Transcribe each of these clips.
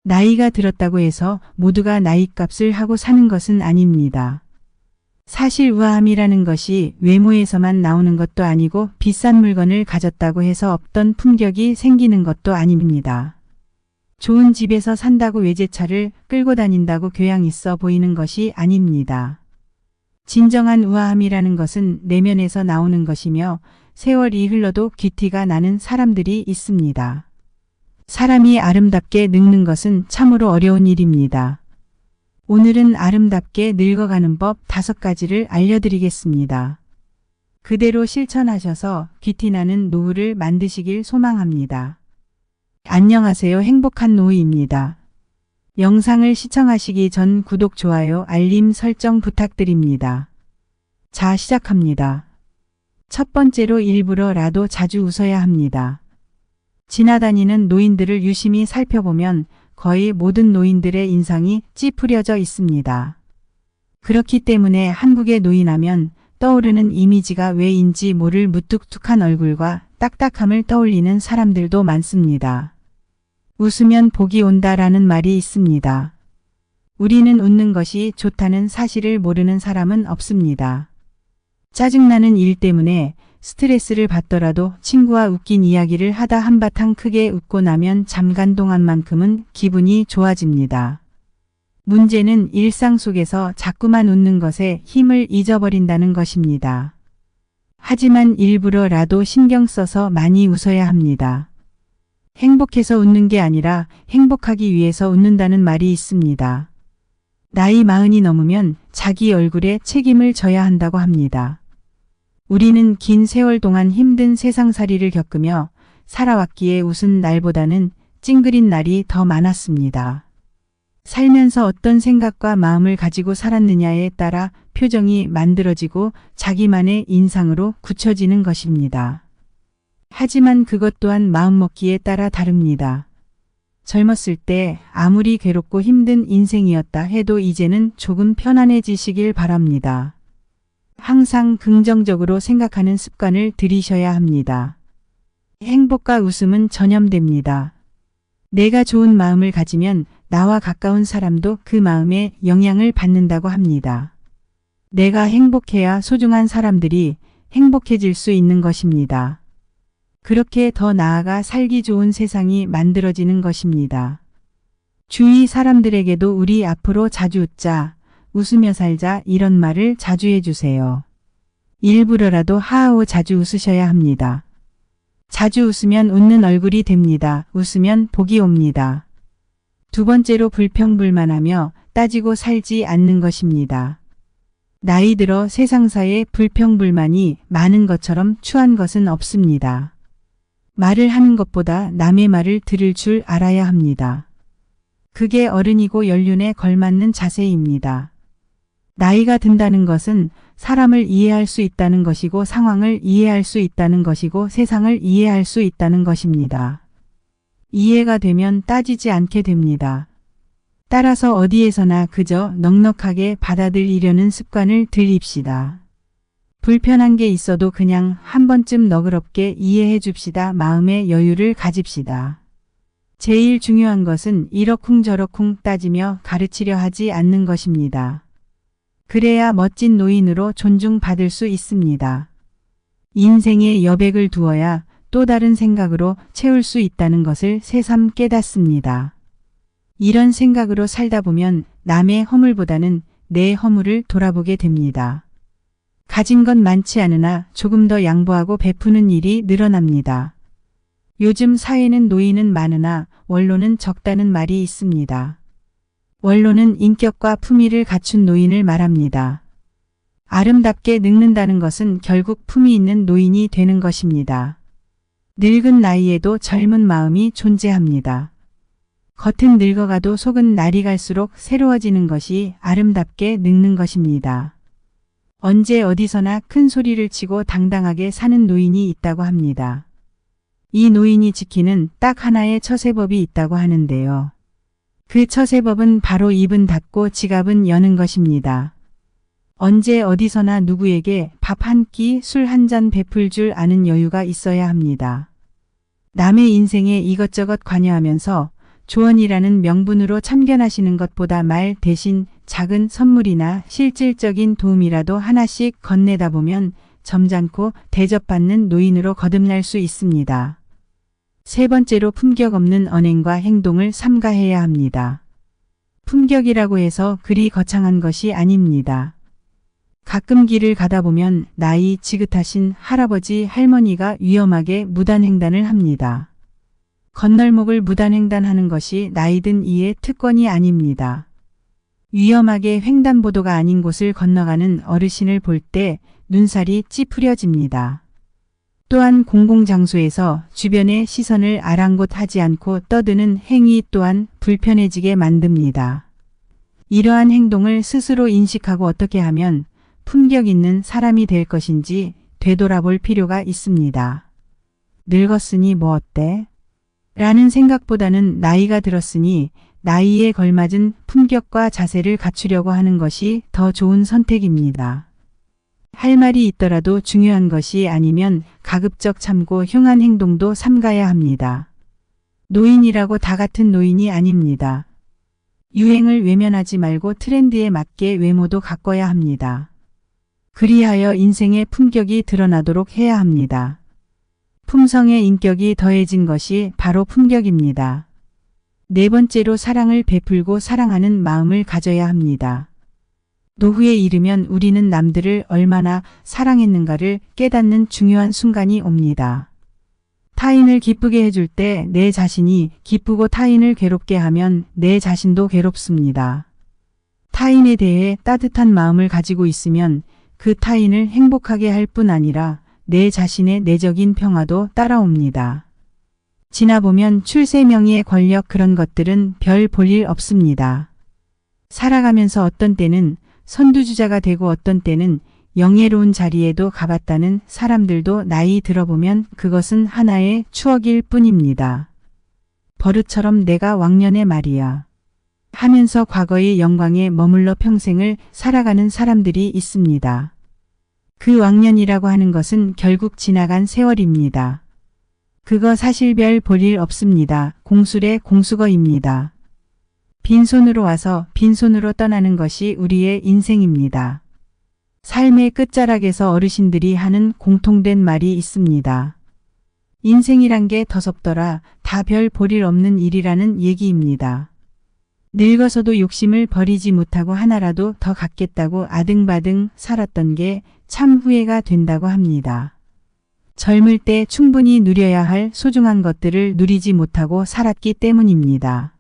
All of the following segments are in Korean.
나이가 들었다고 해서 모두가 나이값을 하고 사는 것은 아닙니다. 사실 우아함이라는 것이 외모에서만 나오는 것도 아니고 비싼 물건을 가졌다고 해서 없던 품격이 생기는 것도 아닙니다. 좋은 집에서 산다고 외제차를 끌고 다닌다고 교양 있어 보이는 것이 아닙니다. 진정한 우아함이라는 것은 내면에서 나오는 것이며 세월이 흘러도 귀티가 나는 사람들이 있습니다. 사람이 아름답게 늙는 것은 참으로 어려운 일입니다. 오늘은 아름답게 늙어가는 법 5가지를 알려드리겠습니다. 그대로 실천하셔서 귀티나는 노후를 만드시길 소망합니다. 안녕하세요. 행복한 노후입니다. 영상을 시청하시기 전 구독, 좋아요, 알림 설정 부탁드립니다. 자, 시작합니다. 첫 번째로 일부러라도 자주 웃어야 합니다. 지나다니는 노인들을 유심히 살펴보면 거의 모든 노인들의 인상이 찌푸려져 있습니다. 그렇기 때문에 한국의 노인하면 떠오르는 이미지가 왜인지 모를 무뚝뚝한 얼굴과 딱딱함을 떠올리는 사람들도 많습니다. 웃으면 복이 온다라는 말이 있습니다. 우리는 웃는 것이 좋다는 사실을 모르는 사람은 없습니다. 짜증나는 일 때문에 스트레스를 받더라도 친구와 웃긴 이야기를 하다 한바탕 크게 웃고 나면 잠깐 동안만큼은 기분이 좋아집니다. 문제는 일상 속에서 자꾸만 웃는 것에 힘을 잊어버린다는 것입니다. 하지만 일부러라도 신경 써서 많이 웃어야 합니다. 행복해서 웃는 게 아니라 행복하기 위해서 웃는다는 말이 있습니다. 나이 40이 넘으면 자기 얼굴에 책임을 져야 한다고 합니다. 우리는 긴 세월 동안 힘든 세상살이를 겪으며 살아왔기에 웃은 날보다는 찡그린 날이 더 많았습니다. 살면서 어떤 생각과 마음을 가지고 살았느냐에 따라 표정이 만들어지고 자기만의 인상으로 굳혀지는 것입니다. 하지만 그것 또한 마음먹기에 따라 다릅니다. 젊었을 때 아무리 괴롭고 힘든 인생이었다 해도 이제는 조금 편안해지시길 바랍니다. 항상 긍정적으로 생각하는 습관을 들이셔야 합니다. 행복과 웃음은 전염됩니다. 내가 좋은 마음을 가지면 나와 가까운 사람도 그 마음에 영향을 받는다고 합니다. 내가 행복해야 소중한 사람들이 행복해질 수 있는 것입니다. 그렇게 더 나아가 살기 좋은 세상이 만들어지는 것입니다. 주위 사람들에게도 우리 앞으로 자주 웃자, 웃으며 살자 이런 말을 자주 해주세요. 일부러라도 하하오 자주 웃으셔야 합니다. 자주 웃으면 웃는 얼굴이 됩니다. 웃으면 복이 옵니다. 두 번째로 불평불만하며 따지고 살지 않는 것입니다. 나이 들어 세상사에 불평불만이 많은 것처럼 추한 것은 없습니다. 말을 하는 것보다 남의 말을 들을 줄 알아야 합니다. 그게 어른이고 연륜에 걸맞는 자세입니다. 나이가 든다는 것은 사람을 이해할 수 있다는 것이고 상황을 이해할 수 있다는 것이고 세상을 이해할 수 있다는 것입니다. 이해가 되면 따지지 않게 됩니다. 따라서 어디에서나 그저 넉넉하게 받아들이려는 습관을 들입시다. 불편한 게 있어도 그냥 한 번쯤 너그럽게 이해해 줍시다. 마음의 여유를 가집시다. 제일 중요한 것은 이러쿵저러쿵 따지며 가르치려 하지 않는 것입니다. 그래야 멋진 노인으로 존중받을 수 있습니다. 인생에 여백을 두어야 또 다른 생각으로 채울 수 있다는 것을 새삼 깨닫습니다. 이런 생각으로 살다 보면 남의 허물보다는 내 허물을 돌아보게 됩니다. 가진 건 많지 않으나 조금 더 양보하고 베푸는 일이 늘어납니다. 요즘 사회는 노인은 많으나 원로는 적다는 말이 있습니다. 원로는 인격과 품위를 갖춘 노인을 말합니다. 아름답게 늙는다는 것은 결국 품위 있는 노인이 되는 것입니다. 늙은 나이에도 젊은 마음이 존재합니다. 겉은 늙어가도 속은 날이 갈수록 새로워지는 것이 아름답게 늙는 것입니다. 언제 어디서나 큰 소리를 치고 당당하게 사는 노인이 있다고 합니다. 이 노인이 지키는 딱 하나의 처세법이 있다고 하는데요. 그 처세법은 바로 입은 닫고 지갑은 여는 것입니다. 언제 어디서나 누구에게 밥 한 끼, 술 한 잔 베풀 줄 아는 여유가 있어야 합니다. 남의 인생에 이것저것 관여하면서 조언이라는 명분으로 참견하시는 것보다 말 대신 작은 선물이나 실질적인 도움이라도 하나씩 건네다 보면 점잖고 대접받는 노인으로 거듭날 수 있습니다. 세 번째로 품격 없는 언행과 행동을 삼가해야 합니다. 품격이라고 해서 그리 거창한 것이 아닙니다. 가끔 길을 가다 보면 나이 지긋하신 할아버지 할머니가 위험하게 무단횡단을 합니다. 건널목을 무단횡단하는 것이 나이든 이의 특권이 아닙니다. 위험하게 횡단보도가 아닌 곳을 건너가는 어르신을 볼 때 눈살이 찌푸려집니다. 또한 공공장소에서 주변의 시선을 아랑곳하지 않고 떠드는 행위 또한 불편해지게 만듭니다. 이러한 행동을 스스로 인식하고 어떻게 하면 품격 있는 사람이 될 것인지 되돌아볼 필요가 있습니다. 늙었으니 뭐 어때? 라는 생각보다는 나이가 들었으니 나이에 걸맞은 품격과 자세를 갖추려고 하는 것이 더 좋은 선택입니다. 할 말이 있더라도 중요한 것이 아니면 가급적 참고 흉한 행동도 삼가야 합니다. 노인이라고 다 같은 노인이 아닙니다. 유행을 외면하지 말고 트렌드에 맞게 외모도 가꿔야 합니다. 그리하여 인생의 품격이 드러나도록 해야 합니다. 품성의 인격이 더해진 것이 바로 품격입니다. 네 번째로 사랑을 베풀고 사랑하는 마음을 가져야 합니다. 노후에 이르면 우리는 남들을 얼마나 사랑했는가를 깨닫는 중요한 순간이 옵니다. 타인을 기쁘게 해줄 때 내 자신이 기쁘고 타인을 괴롭게 하면 내 자신도 괴롭습니다. 타인에 대해 따뜻한 마음을 가지고 있으면 그 타인을 행복하게 할 뿐 아니라 내 자신의 내적인 평화도 따라옵니다. 지나보면 출세명예 권력 그런 것들은 별 볼 일 없습니다. 살아가면서 어떤 때는 선두주자가 되고 어떤 때는 영예로운 자리에도 가봤다는 사람들도 나이 들어보면 그것은 하나의 추억일 뿐입니다. 버릇처럼 내가 왕년의 말이야 하면서 과거의 영광에 머물러 평생을 살아가는 사람들이 있습니다. 그 왕년이라고 하는 것은 결국 지나간 세월입니다. 그거 사실 별 볼 일 없습니다. 공술의 공수거입니다. 빈손으로 와서 빈손으로 떠나는 것이 우리의 인생입니다. 삶의 끝자락에서 어르신들이 하는 공통된 말이 있습니다. 인생이란 게 더섭더라. 다 별 볼 일 없는 일이라는 얘기입니다. 늙어서도 욕심을 버리지 못하고 하나라도 더 갖겠다고 아등바등 살았던 게 참 후회가 된다고 합니다. 젊을 때 충분히 누려야 할 소중한 것들을 누리지 못하고 살았기 때문입니다.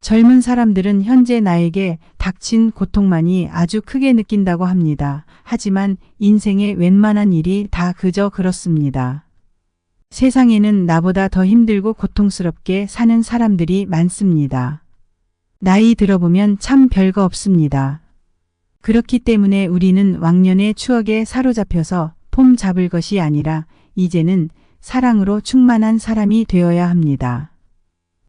젊은 사람들은 현재 나에게 닥친 고통만이 아주 크게 느낀다고 합니다. 하지만 인생의 웬만한 일이 다 그저 그렇습니다. 세상에는 나보다 더 힘들고 고통스럽게 사는 사람들이 많습니다. 나이 들어보면 참 별거 없습니다. 그렇기 때문에 우리는 왕년의 추억에 사로잡혀서 폼 잡을 것이 아니라 이제는 사랑으로 충만한 사람이 되어야 합니다.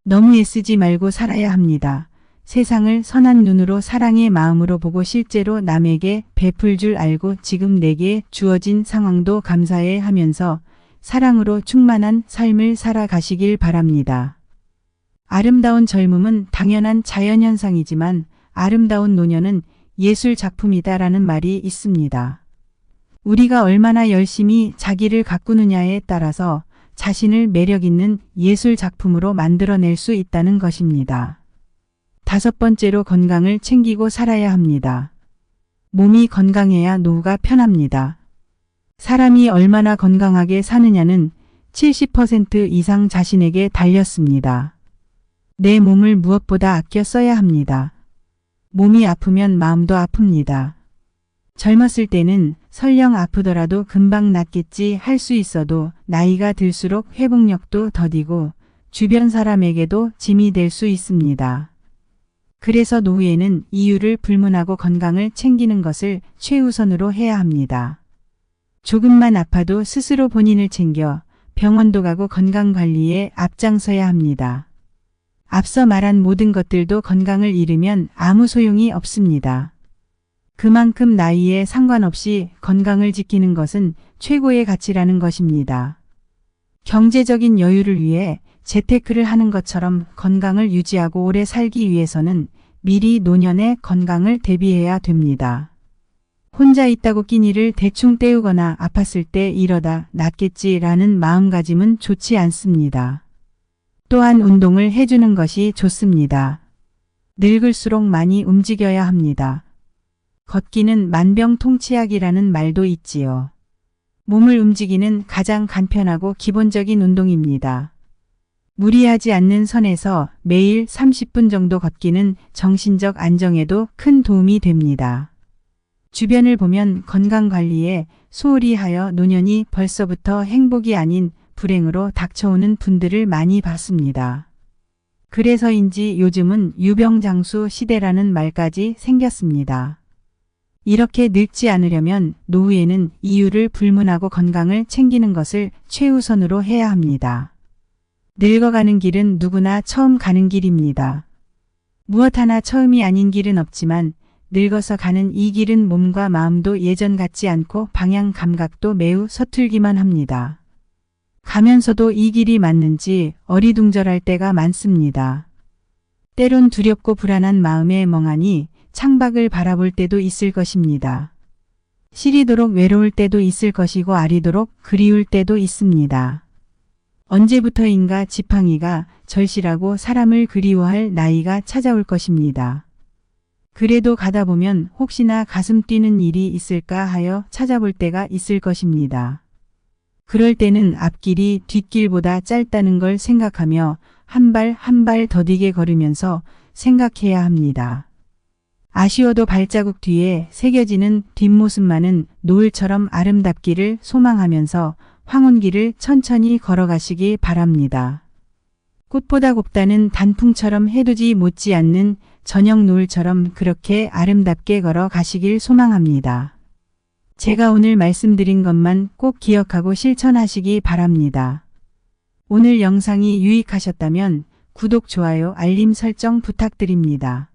너무 애쓰지 말고 살아야 합니다. 세상을 선한 눈으로 사랑의 마음으로 보고 실제로 남에게 베풀 줄 알고 지금 내게 주어진 상황도 감사해 하면서 사랑으로 충만한 삶을 살아가시길 바랍니다. 아름다운 젊음은 당연한 자연현상이지만 아름다운 노년은 예술 작품이다라는 말이 있습니다. 우리가 얼마나 열심히 자기를 가꾸느냐에 따라서 자신을 매력 있는 예술 작품으로 만들어낼 수 있다는 것입니다. 다섯 번째로 건강을 챙기고 살아야 합니다. 몸이 건강해야 노후가 편합니다. 사람이 얼마나 건강하게 사느냐는 70% 이상 자신에게 달렸습니다. 내 몸을 무엇보다 아껴 써야 합니다. 몸이 아프면 마음도 아픕니다. 젊었을 때는 설령 아프더라도 금방 낫겠지 할 수 있어도 나이가 들수록 회복력도 더디고 주변 사람에게도 짐이 될 수 있습니다. 그래서 노후에는 이유를 불문하고 건강을 챙기는 것을 최우선으로 해야 합니다. 조금만 아파도 스스로 본인을 챙겨 병원도 가고 건강관리에 앞장서야 합니다. 앞서 말한 모든 것들도 건강을 잃으면 아무 소용이 없습니다. 그만큼 나이에 상관없이 건강을 지키는 것은 최고의 가치라는 것입니다. 경제적인 여유를 위해 재테크를 하는 것처럼 건강을 유지하고 오래 살기 위해서는 미리 노년의 건강을 대비해야 됩니다. 혼자 있다고 끼니를 대충 때우거나 아팠을 때 이러다 낫겠지라는 마음가짐은 좋지 않습니다. 또한 운동을 해주는 것이 좋습니다. 늙을수록 많이 움직여야 합니다. 걷기는 만병통치약이라는 말도 있지요. 몸을 움직이는 가장 간편하고 기본적인 운동입니다. 무리하지 않는 선에서 매일 30분 정도 걷기는 정신적 안정에도 큰 도움이 됩니다. 주변을 보면 건강관리에 소홀히 하여 노년이 벌써부터 행복이 아닌 불행으로 닥쳐오는 분들을 많이 봤습니다. 그래서인지 요즘은 유병장수 시대라는 말까지 생겼습니다. 이렇게 늙지 않으려면 노후에는 이유를 불문하고 건강을 챙기는 것을 최우선으로 해야 합니다. 늙어가는 길은 누구나 처음 가는 길입니다. 무엇 하나 처음이 아닌 길은 없지만 늙어서 가는 이 길은 몸과 마음도 예전 같지 않고 방향 감각도 매우 서툴기만 합니다. 가면서도 이 길이 맞는지 어리둥절할 때가 많습니다. 때론 두렵고 불안한 마음에 멍하니 창밖을 바라볼 때도 있을 것입니다. 시리도록 외로울 때도 있을 것이고 아리도록 그리울 때도 있습니다. 언제부터인가 지팡이가 절실하고 사람을 그리워할 나이가 찾아올 것입니다. 그래도 가다 보면 혹시나 가슴 뛰는 일이 있을까 하여 찾아볼 때가 있을 것입니다. 그럴 때는 앞길이 뒷길보다 짧다는 걸 생각하며 한 발 한 발 더디게 걸으면서 생각해야 합니다. 아쉬워도 발자국 뒤에 새겨지는 뒷모습만은 노을처럼 아름답기를 소망하면서 황혼길을 천천히 걸어가시기 바랍니다. 꽃보다 곱다는 단풍처럼 해돋이 못지않는 저녁 노을처럼 그렇게 아름답게 걸어가시길 소망합니다. 제가 오늘 말씀드린 것만 꼭 기억하고 실천하시기 바랍니다. 오늘 영상이 유익하셨다면 구독, 좋아요, 알림 설정 부탁드립니다.